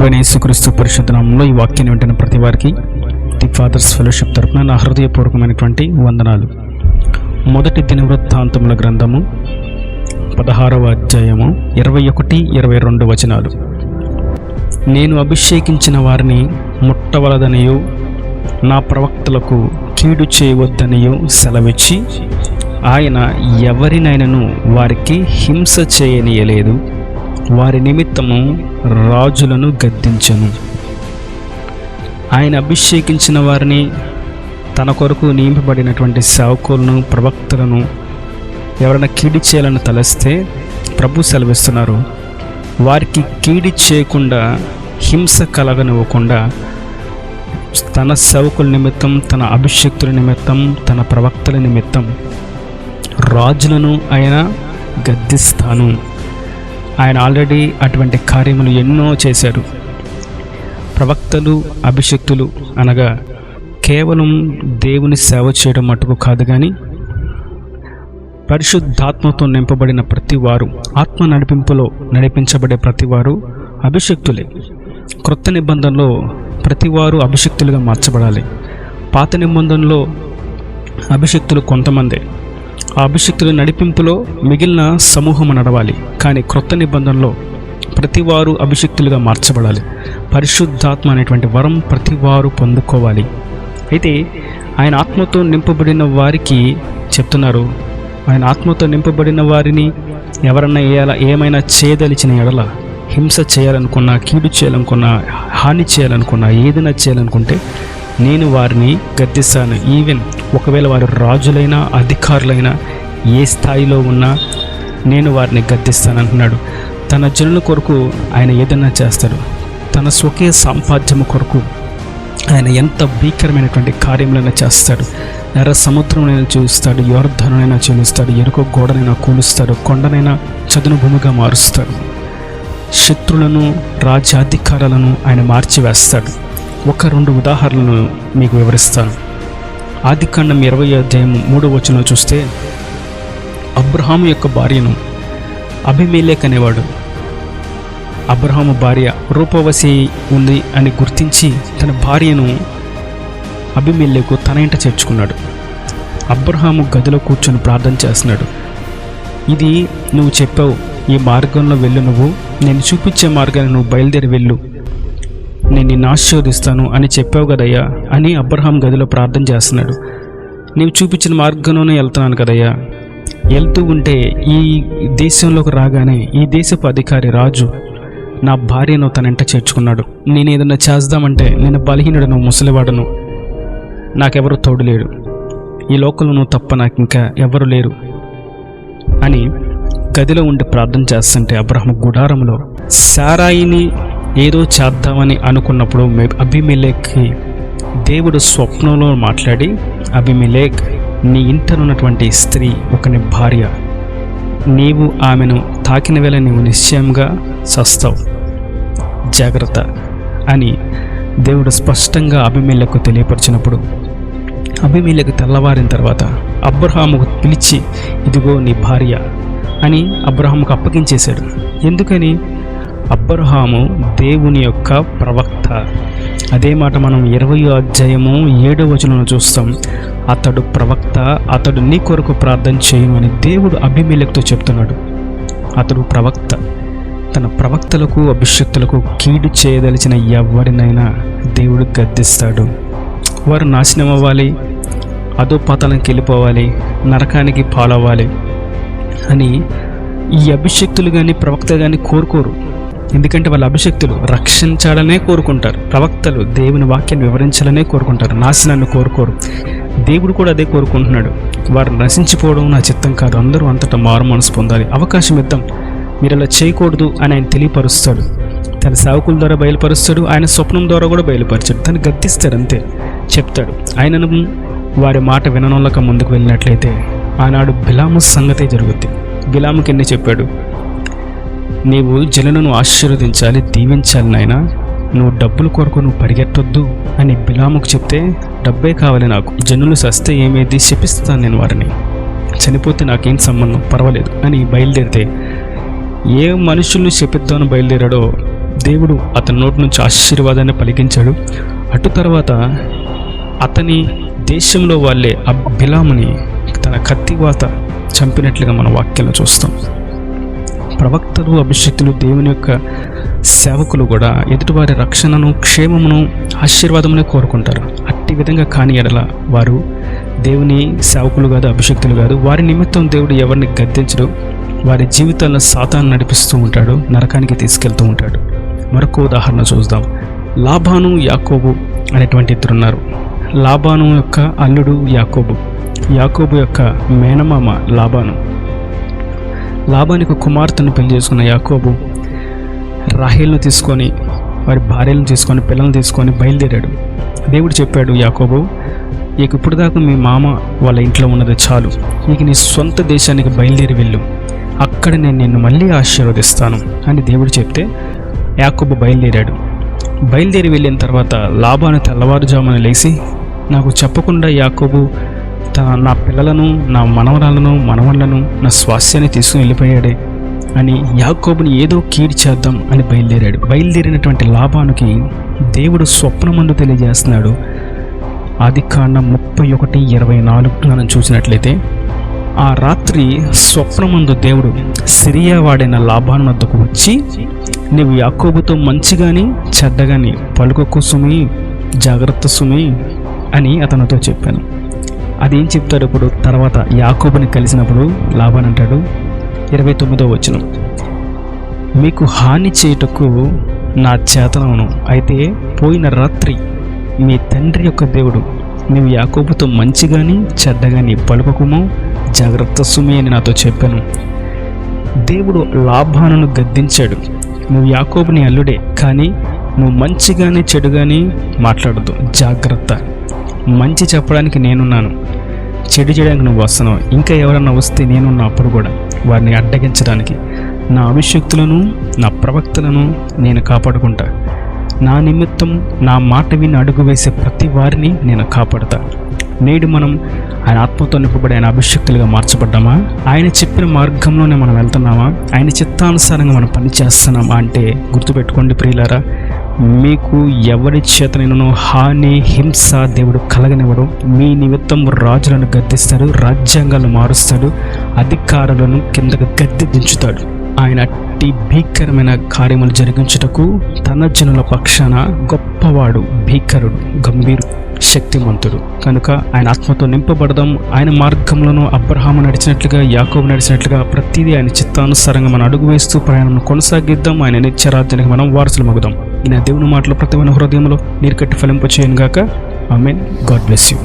ప్రభు అయిన యేసుక్రీస్తు పరిశుద్ధ నామములో ఈ వాక్యాన్ని వింటున్న ప్రతి వారికి ది ఫాదర్స్ ఫెలోషిప్ తరపున నా హృదయపూర్వకమైనటువంటి వందనాలు. మొదటి దినవృత్తాంతముల గ్రంథము 16వ అధ్యాయము 21-22 వచనాలు. నేను అభిషేకించిన వారిని ముట్టవలదనియు నా ప్రవక్తలకు కీడు చేయవద్దనియు సెలవిచ్చి ఆయన ఎవరినైనను వారికి హింస చేయనీయలేదు. వారి నిమిత్తము రాజులను గద్దించెను. ఆయన అభిషేకించిన వారిని, తన కొరకు నియమింపబడినటువంటి సేవకులను, ప్రవక్తలను ఎవరైనా కీడి చేయాలని తలస్తే ప్రభు సెలవిస్తున్నారు, వారికి కీడి చేయకుండా, హింస కలగనివ్వకుండా తన సేవకుల నిమిత్తం, తన అభిషేక్తుల నిమిత్తం, తన ప్రవక్తల నిమిత్తం రాజులను ఆయన గద్దిస్తాను. ఆయన ఆల్రెడీ అటువంటి కార్యములు ఎన్నో చేశారు. ప్రవక్తలు, అభిషేక్తులు అనగా కేవలం దేవుని సేవ చేయడం మటుకు కాదు, కానీ పరిశుద్ధాత్మతో నింపబడిన ప్రతివారు, ఆత్మ నడిపింపులో నడిపించబడే ప్రతివారు అభిషేక్తులే. క్రొత్త నిబంధనలో ప్రతివారు అభిషేక్తులుగా మార్చబడాలి. పాత నిబంధనలో అభిషేక్తులు కొంతమందే. ఆ అభిషేక్తుల నడిపింపులో మిగిలిన సమూహము నడవాలి. కానీ క్రొత్త నిబంధనలో ప్రతివారు అభిషేక్తులుగా మార్చబడాలి. పరిశుద్ధాత్మ అనేటువంటి వరం ప్రతివారు పొందుకోవాలి. అయితే ఆయన ఆత్మతో నింపబడిన వారికి చెప్తున్నారు, ఆయన ఆత్మతో నింపబడిన వారిని ఎవరన్నా ఏమైనా చేయదలిచిన ఎడల, హింస చేయాలనుకున్నా, కీడు చేయాలనుకున్నా, హాని చేయాలనుకున్నా, ఏదైనా చేయాలనుకుంటే నేను వారిని గద్దిస్తాను. ఈవెన్ ఒకవేళ వారు రాజులైనా, అధికారులైనా, ఏ స్థాయిలో ఉన్నా నేను వారిని గద్దిస్తాను అంటున్నాడు. తన జనుల కొరకు ఆయన ఏదైనా చేస్తాడు. తన స్వకీయ సాంపాద్యము కొరకు ఆయన ఎంత భీకరమైనటువంటి కార్యములైనా చేస్తాడు. ఎర్ర సముద్రమైనా చూస్తాడు, యోర్దానునైనా చీలుస్తాడు, ఎరుకో గోడనైనా కూలుస్తాడు, కొండనైనా చదును భూమిగా మారుస్తాడు. శత్రులను, రాజ్యాధికారాలను ఆయన మార్చివేస్తాడు. 1-2 ఉదాహరణలు మీకు వివరిస్తాను. ఆదికాండం 20వ అధ్యాయం 3వ వచనం చూస్తే, అబ్రహాము యొక్క భార్యను అబీమెలెకు అనేవాడు. అబ్రహాము భార్య రూపవతి ఉంది అని గుర్తించి తన భార్యను అబీమెలెకు తన ఇంట చేర్చుకున్నాడు. అబ్రహాము గదిలో కూర్చొని ప్రార్థన చేస్తున్నాడు. ఇది నువ్వు చెప్పావు, ఈ మార్గంలో వెళ్ళు, నువ్వు నేను చూపించే మార్గాన్ని నువ్వు బయలుదేరి వెళ్ళు, నేను నిన్ను ఆశీర్వదిస్తాను అని చెప్పావు కదయ్యా అని అబ్రహాం గదిలో ప్రార్థన చేస్తున్నాడు. నీవు చూపించిన మార్గంలోనే వెళ్తున్నాను కదయ్యా. వెళ్తూ ఉంటే ఈ దేశంలోకి రాగానే ఈ దేశపు అధికారి రాజు నా భార్యను తనంట చేర్చుకున్నాడు. నేను ఏదైనా చేద్దామంటే నేను బలహీనుడను, ముసలివాడను, నాకెవరు తోడు లేడు, ఈ లోకంలో నువ్వు తప్ప నాకు ఇంకా ఎవరు లేరు అని గదిలో ఉండి ప్రార్థన చేస్తుంటే అబ్రహాము గుడారంలో సారాయిని ఏదో చేద్దామని అనుకున్నప్పుడు అబీమెలెక్కి దేవుడు స్వప్నంలో మాట్లాడి, అబీమెలెక్, నీ ఇంటనున్నటువంటి స్త్రీ ఒకని భార్య, నీవు ఆమెను తాకిన వేళ నీవు నిశ్చయంగా చస్తావు, జాగ్రత్త అని దేవుడు స్పష్టంగా అబీమెలెకు తెలియపరిచినప్పుడు, అబీమెలెకు తెల్లవారిన తర్వాత అబ్రహాముకు పిలిచి, ఇదిగో నీ భార్య అని అబ్రహాముకు అప్పగించేశాడు. ఎందుకని? అబ్రహాము దేవుని యొక్క ప్రవక్త. అదే మాట మనం 20వ అధ్యాయము 7వ వచనంలో చూస్తాం. అతడు ప్రవక్త, అతడు నీ కొరకు ప్రార్థన చేయను అని దేవుడు అబీమెలెకుతో చెప్తున్నాడు. అతడు ప్రవక్త. తన ప్రవక్తలకు, అభిషేక్తులకు కీడు చేయదలిచిన ఎవరినైనా దేవుడు గద్దిస్తాడు. వారు నాశనం అవ్వాలి, అధోపాతాళానికి వెళ్ళిపోవాలి, నరకానికి పాలవ్వాలి అని ఈ అభిషేక్తులు కానీ ప్రవక్త కానీ కోరుకోరు. ఎందుకంటే వాళ్ళ అభిషేక్తులు రక్షించాలనే కోరుకుంటారు, ప్రవక్తలు దేవుని వాక్యాన్ని వివరించాలనే కోరుకుంటారు, నాశనాన్ని కోరుకోరు. దేవుడు కూడా అదే కోరుకుంటున్నాడు. వారు నశించిపోవడం నా చిత్తం కాదు, అందరూ అంతటా మారు మనసు పొందాలి, అవకాశం ఇద్దాం, మీరు అలా చేయకూడదు అని ఆయన తెలియపరుస్తాడు. తన సేవకుల ద్వారా బయలుపరుస్తాడు, ఆయన స్వప్నం ద్వారా కూడా బయలుపరిచాడు. తను గద్దిస్తాడు, అంతే చెప్తాడు. ఆయనను వారి మాట విననోళ్ళక ముందుకు వెళ్ళినట్లయితే ఆనాడు బిలాము సంగతే జరుగుద్ది. బిలాముకి ఎన్ని చెప్పాడు, నీవు జనులను ఆశీర్వదించాలి, దీవించాలి నాయనా, నువ్వు డబ్బుల కొరకు నువ్వు పరిగెట్టొద్దు అని బిలాముకు చెప్తే, డబ్బే కావాలి నాకు, జనులు సస్తే ఏమేది, శపిస్తాను నేను వారిని, చనిపోతే నాకేం సంబంధం, పర్వాలేదు అని బయలుదేరితే, ఏ మనుషుల్ని శపిద్దామని బయలుదేరాడో దేవుడు అతని నోటి నుంచి ఆశీర్వాదాన్ని పలికించాడు. అటు తర్వాత అతని దేశంలో వాళ్ళే ఆ బిలాముని తన కత్తివాత చంపినట్లుగా మన వాక్యంలో చూస్తాం. ప్రవక్తలు, అభిషేక్తులు, దేవుని యొక్క సేవకులు కూడా ఎదుటివారి రక్షణను, క్షేమమును, ఆశీర్వాదమునే కోరుకుంటారు. అట్టి విధంగా కాని ఎడల వారు దేవుని సేవకులు కాదు, అభిషేక్తులు కాదు. వారి నిమిత్తం దేవుడు ఎవరిని గద్దించడు. వారి జీవితాలను సాతాను నడిపిస్తూ ఉంటాడు, నరకానికి తీసుకెళ్తూ ఉంటాడు. మరొక ఉదాహరణ చూద్దాం. లాబాను, యాకోబు అనేటువంటి ఇద్దరు ఉన్నారు. లాబాను యొక్క అల్లుడు యాకోబు, యాకోబు యొక్క మేనమామ లాబాను. లాబానికి కుమార్తెను పెళ్లి చేసుకున్న యాకోబు రాహేలును తీసుకొని, వారి భార్యలను తీసుకొని, పిల్లలను తీసుకొని బయలుదేరాడు. దేవుడు చెప్పాడు, యాకోబు, ఇక ఇప్పుడు దాకా మీ మామ వాళ్ళ ఇంట్లో ఉన్నది చాలు, ఇక నీ సొంత దేశానికి బయలుదేరి వెళ్ళు, అక్కడ నేను నిన్ను మళ్ళీ ఆశీర్వదిస్తాను అని దేవుడు చెప్తే యాకోబు బయలుదేరాడు. బయలుదేరి వెళ్ళిన తర్వాత లాబాను తెల్లవారుజామున లేచి, నాకు చెప్పకుండా యాకోబు నా పిల్లలను, నా మనవరాలను, మనవళ్లను, నా స్వాస్యాన్ని తీసుకుని వెళ్ళిపోయాడే అని యాకోబుని ఏదో కీడు చేద్దాం అని బయలుదేరాడు. బయలుదేరినటువంటి లాబానుకి దేవుడు స్వప్నమందు తెలియజేస్తున్నాడు. ఆదికాండం 31:24 మనం చూసినట్లయితే, ఆ రాత్రి స్వప్నమందు దేవుడు సిరియా వాడైన లాబాను వద్దకు వచ్చి, నీవు యాకోబుతో మంచిగాని చెడ్డగాని పలుకకు సుమి, జాగ్రత్త సుమి అని అతనితో చెప్పాను. అదేం చెప్తాడు ఇప్పుడు తర్వాత యాకోబుని కలిసినప్పుడు లాబాను అంటాడు, 29వ వచనం, మీకు హాని చేయుటకు నా చేతనవును, అయితే పోయిన రాత్రి మీ తండ్రి యొక్క దేవుడు నీవు యాకోబుతో మంచిగాని చెడ్డగాని పలుకకుము, జాగ్రత్త సుమి అని నాతో చెప్పాను. దేవుడు లాబానును గద్దించాడు, నువ్వు యాకోబుని అల్లుడే, కానీ నువ్వు మంచిగాని చెడుగాని మాట్లాడద్దు, జాగ్రత్త. మంచి చెప్పడానికి నేనున్నాను, చెడు చేయడానికి నువ్వు వస్తున్నావు. ఇంకా ఎవరన్నా వస్తే నేనున్నా అప్పుడు కూడా వారిని అడ్డగించడానికి. నా అభిషేక్తులను, నా ప్రవక్తలను నేను కాపాడుకుంటా. నా నిమిత్తం నా మాట విని అడుగు వేసే ప్రతి వారిని నేను కాపాడుతా. నేడు మనం ఆయన ఆత్మతో నింపబడి ఆయన అభిషేక్తులుగా మార్చబడ్డామా? ఆయన చెప్పిన మార్గంలోనే మనం వెళ్తున్నామా? ఆయన చిత్తానుసారంగా మనం పని చేస్తున్నామా అంటే గుర్తుపెట్టుకోండి ప్రియులారా, మీకు ఎవరి చేతనైనను హాని, హింస దేవుడు కలగనివ్వడు. మీ నిమిత్తం రాజులను గద్దిస్తాడు, రాజ్యాంగాలను మారుస్తాడు, అధికారులను కిందకు గద్దె దించుతాడు. ఆయన అట్టి భీకరమైన కార్యములు జరిగించుటకు తన జనుల పక్షాన గొప్పవాడు, భీకరుడు, గంభీరుడు, శక్తిమంతుడు. కనుక ఆయన ఆత్మతో నింపబడదాం. ఆయన మార్గంలోనూ అబ్రహాము నడిచినట్లుగా, యాకోబు నడిచినట్లుగా ప్రతిదీ ఆయన చిత్తానుసారంగా మనం అడుగు వేస్తూ ప్రయాణం కొనసాగిద్దాం. ఆయన నిత్యరాజ్యానికి మనం వారసులమగుదాం. ఈయన దేవుని మాటలు ప్రతి మన హృదయంలో నీరు కట్టి ఫలింప చేయను గాక. ఆమేన్. God bless you.